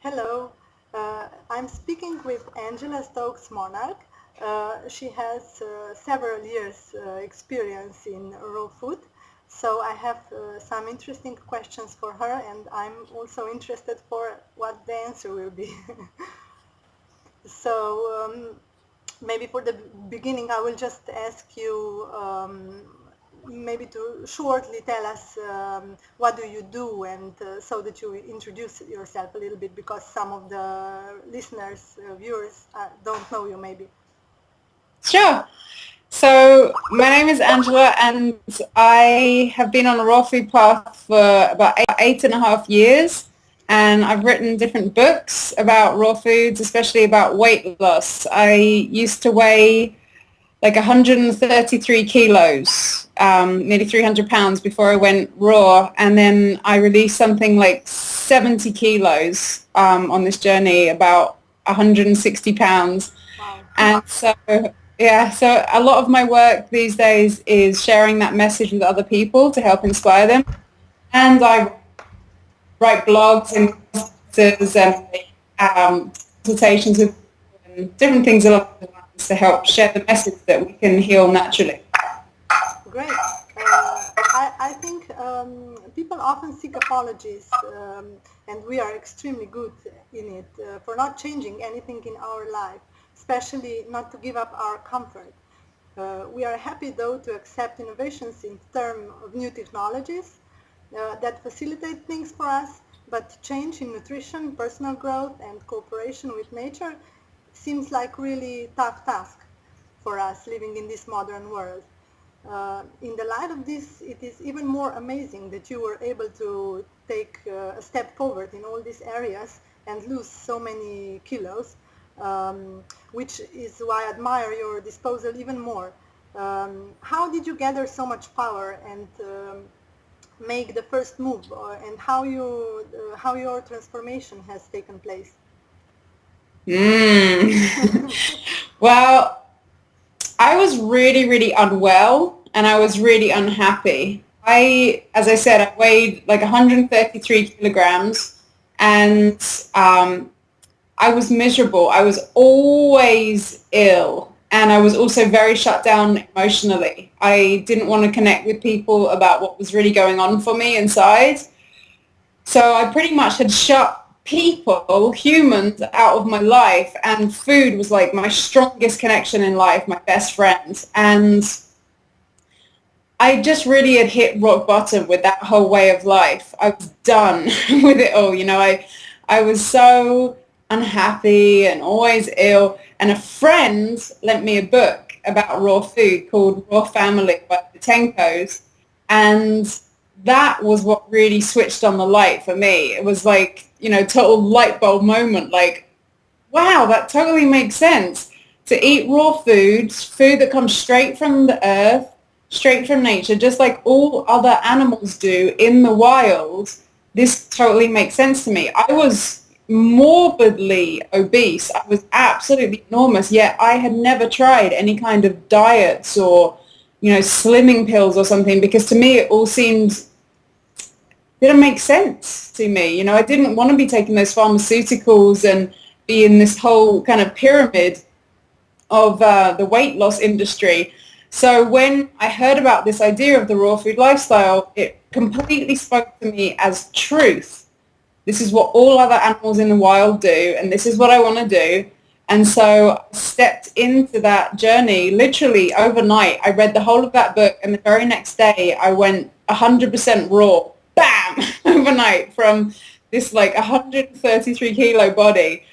Hello, I'm speaking with Angela Stokes Monarch. She has several years experience in raw food, so I have some interesting questions for her, and I'm also interested for what the answer will be. So maybe for the beginning I will just ask you maybe to shortly tell us what do you do, and so that you introduce yourself a little bit, because some of the listeners, viewers don't know you maybe. Sure. So my name is Angela and I have been on a raw food path for about 8.5 years, and I've written different books about raw foods, especially about weight loss. I used to weigh like 133 kilos, nearly 300 pounds before I went raw, and then I released something like 70 kilos on this journey, about 160 pounds. Wow. And so, yeah, so a lot of my work these days is sharing that message with other people to help inspire them. And I write blogs and courses and consultations with and different things along the lines to help share the message that we can heal naturally. Great. I think people often seek apologies, and we are extremely good in it, for not changing anything in our life, especially not to give up our comfort. We are happy though to accept innovations in terms of new technologies that facilitate things for us, but change in nutrition, personal growth and cooperation with nature seems like really tough task for us living in this modern world. In the light of this, it is even more amazing that you were able to take a step forward in all these areas and lose so many kilos, which is why I admire your disposal even more. How did you gather so much power and make the first move, and how your transformation has taken place? Well, I was really, really unwell and I was really unhappy. As I said, I weighed like 133 kilograms and I was miserable. I was always ill and I was also very shut down emotionally. I didn't want to connect with people about what was really going on for me inside. So I pretty much had shut people, humans, out of my life, and food was like my strongest connection in life, my best friend. And I just really had hit rock bottom with that whole way of life. I was done with it all. I was so unhappy and always ill. And a friend lent me a book about raw food called Raw Family by the Tenkos. And that was what really switched on the light for me. It was like, total light bulb moment. Like, wow, that totally makes sense. To eat raw foods, food that comes straight from the earth, straight from nature, just like all other animals do in the wild, this totally makes sense to me. I was morbidly obese. I was absolutely enormous, yet I had never tried any kind of diets or, slimming pills or something, because to me it all didn't make sense to me. I didn't want to be taking those pharmaceuticals and be in this whole kind of pyramid of the weight loss industry. So when I heard about this idea of the raw food lifestyle, it completely spoke to me as truth. This is what all other animals in the wild do, and this is what I want to do. And so I stepped into that journey literally overnight. I read the whole of that book, and the very next day I went 100% raw, bam, overnight, from this like 133 kilo body.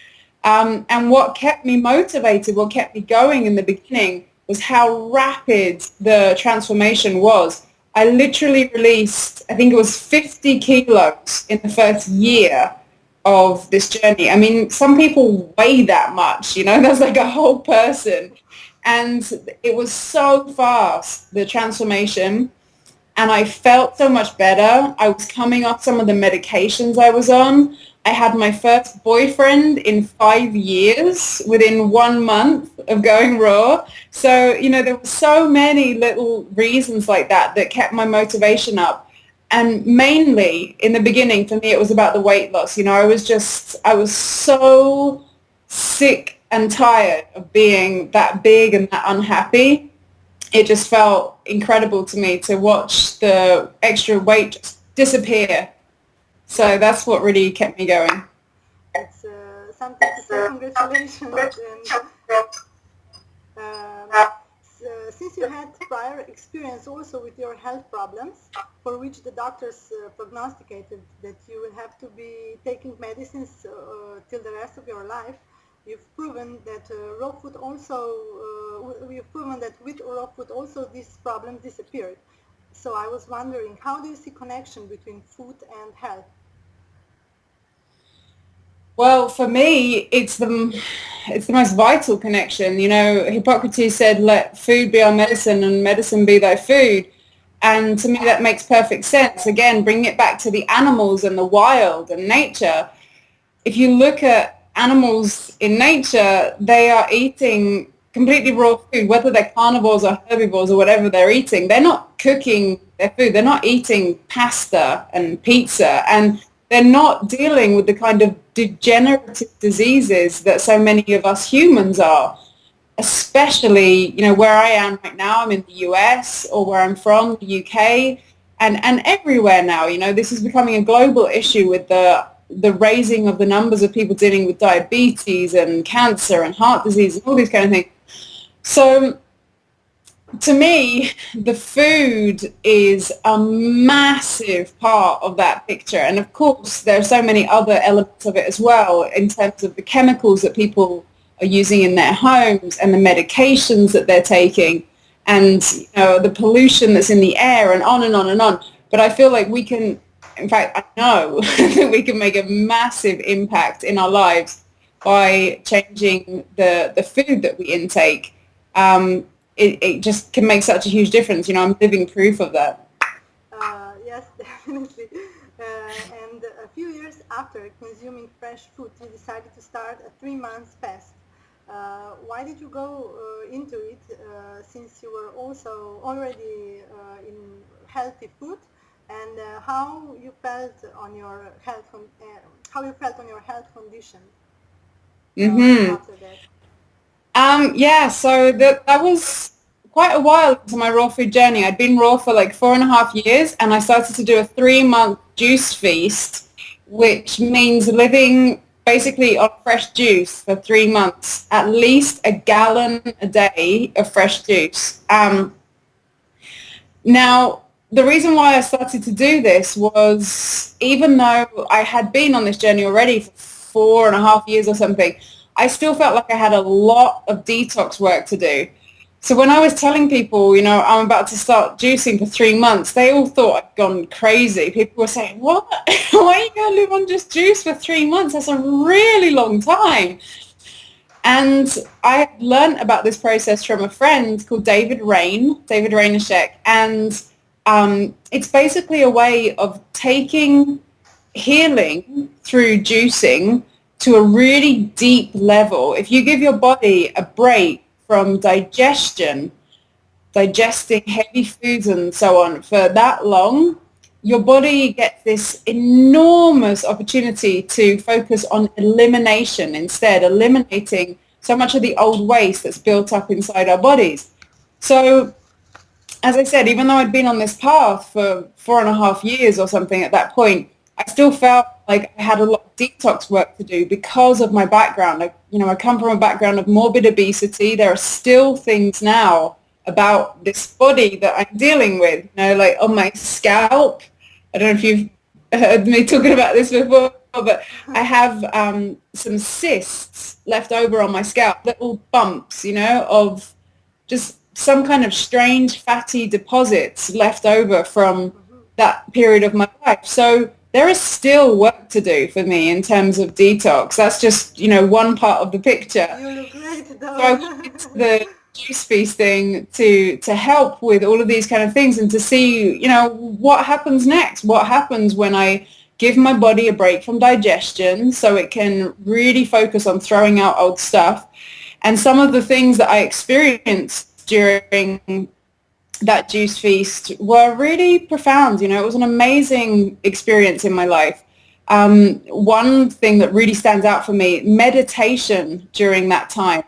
And what kept me motivated, what kept me going in the beginning, was how rapid the transformation was. I literally released, I think it was 50 kilos in the first year of this journey. I mean, some people weigh that much, that's like a whole person. And it was so fast, the transformation. And I felt so much better. I was coming off some of the medications I was on. I had my first boyfriend in 5 years within 1 month of going raw. So, there were so many little reasons like that kept my motivation up. And mainly in the beginning, for me, it was about the weight loss. You know, I was so sick and tired of being that big and that unhappy. It just felt incredible to me to watch the extra weight just disappear. So that's what really kept me going. It's something to say congratulations. And since you had prior experience also with your health problems, for which the doctors prognosticated that you will have to be taking medicines till the rest of your life, you've proven that raw food also, we've proven that with raw food also these problems disappeared. So I was wondering, how do you see connection between food and health? Well, for me, it's the most vital connection. You know, Hippocrates said, "Let food be our medicine, and medicine be thy food." And to me, that makes perfect sense. Again, bring it back to the animals and the wild and nature. If you look at animals in nature, they are eating completely raw food, whether they're carnivores or herbivores or whatever they're eating. They're not cooking their food. They're not eating pasta and pizza, and they're not dealing with the kind of degenerative diseases that so many of us humans are, especially, you know, where I am right now. I'm in the US, or where I'm from, the UK, and everywhere now. You know, this is becoming a global issue with the raising of the numbers of people dealing with diabetes and cancer and heart disease and all these kind of things. So to me, the food is a massive part of that picture. And of course, there are so many other elements of it as well, in terms of the chemicals that people are using in their homes and the medications that they're taking, and, you know, the pollution that's in the air, and on and on and on. But I feel like we can, in fact, I know that we can make a massive impact in our lives by changing the food that we intake. It just can make such a huge difference. You know, I'm living proof of that. Yes, definitely. And a few years after consuming fresh food, you decided to start a 3-month fast. Why did you go into it, since you were also already in healthy food, and how you felt on your health condition after that? So that was quite a while into my raw food journey. I'd been raw for like 4.5 years, and I started to do a 3-month juice feast, which means living basically on fresh juice for 3 months, at least a gallon a day of fresh juice. Now, the reason why I started to do this was, even though I had been on this journey already for 4.5 years or something, I still felt like I had a lot of detox work to do. So when I was telling people, you know, I'm about to start juicing for 3 months, they all thought I'd gone crazy. People were saying, what? Why are you going to live on just juice for 3 months? That's a really long time. And I learned about this process from a friend called David Rainishek. And it's basically a way of taking healing through juicing to a really deep level. If you give your body a break from digesting heavy foods and so on for that long, your body gets this enormous opportunity to focus on elimination instead, eliminating so much of the old waste that's built up inside our bodies. So, as I said, even though I'd been on this path for 4.5 years or something at that point, I still felt like I had a lot of detox work to do because of my background. I come from a background of morbid obesity. There are still things now about this body that I'm dealing with, you know, like on my scalp. I don't know if you've heard me talking about this before, but I have some cysts left over on my scalp, little bumps, you know, of just some kind of strange fatty deposits left over from that period of my life. So there is still work to do for me in terms of detox. That's just, you know, one part of the picture. You look great, though. So I went to the juice feasting to help with all of these kind of things and to see, you know, what happens next. What happens when I give my body a break from digestion so it can really focus on throwing out old stuff. And some of the things that I experienced during that juice feast were really profound. It was an amazing experience in my life. One thing that really stands out for me, meditation during that time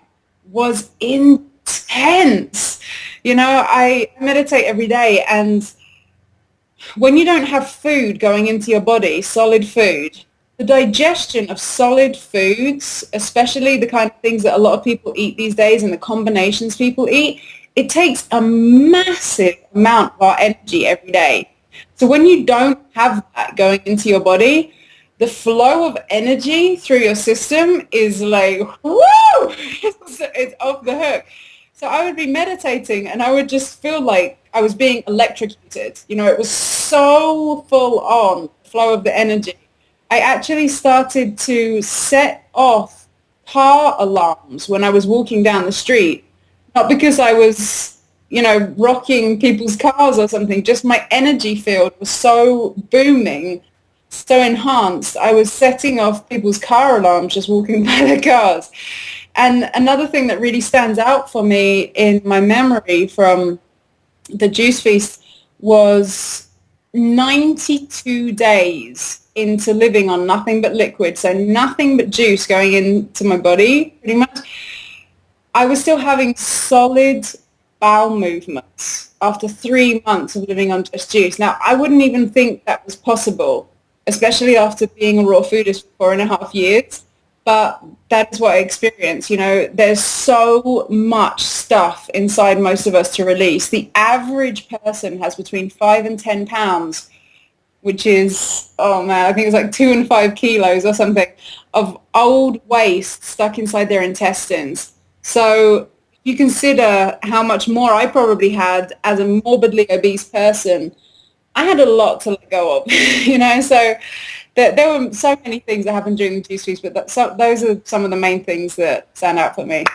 was intense. I meditate every day, and when you don't have food going into your body, solid food, the digestion of solid foods, especially the kind of things that a lot of people eat these days and the combinations people eat, it takes a massive amount of our energy every day. So when you don't have that going into your body, the flow of energy through your system is like, woo! It's off the hook. So I would be meditating and I would just feel like I was being electrocuted. It was so full on, flow of the energy. I actually started to set off car alarms when I was walking down the street. Not because I was, rocking people's cars or something, just my energy field was so booming, so enhanced. I was setting off people's car alarms just walking by their cars. And another thing that really stands out for me in my memory from the juice feast was 92 days into living on nothing but liquid, so nothing but juice going into my body, pretty much. I was still having solid bowel movements after 3 months of living on just juice. Now, I wouldn't even think that was possible, especially after being a raw foodist for 4.5 years. But that is what I experienced. There's so much stuff inside most of us to release. The average person has between 5 and 10 pounds, which is, I think it's like 2 and 5 kilos or something, of old waste stuck inside their intestines. So if you consider how much more I probably had as a morbidly obese person, I had a lot to let go of, so there were so many things that happened during the juice feast, but those are some of the main things that stand out for me.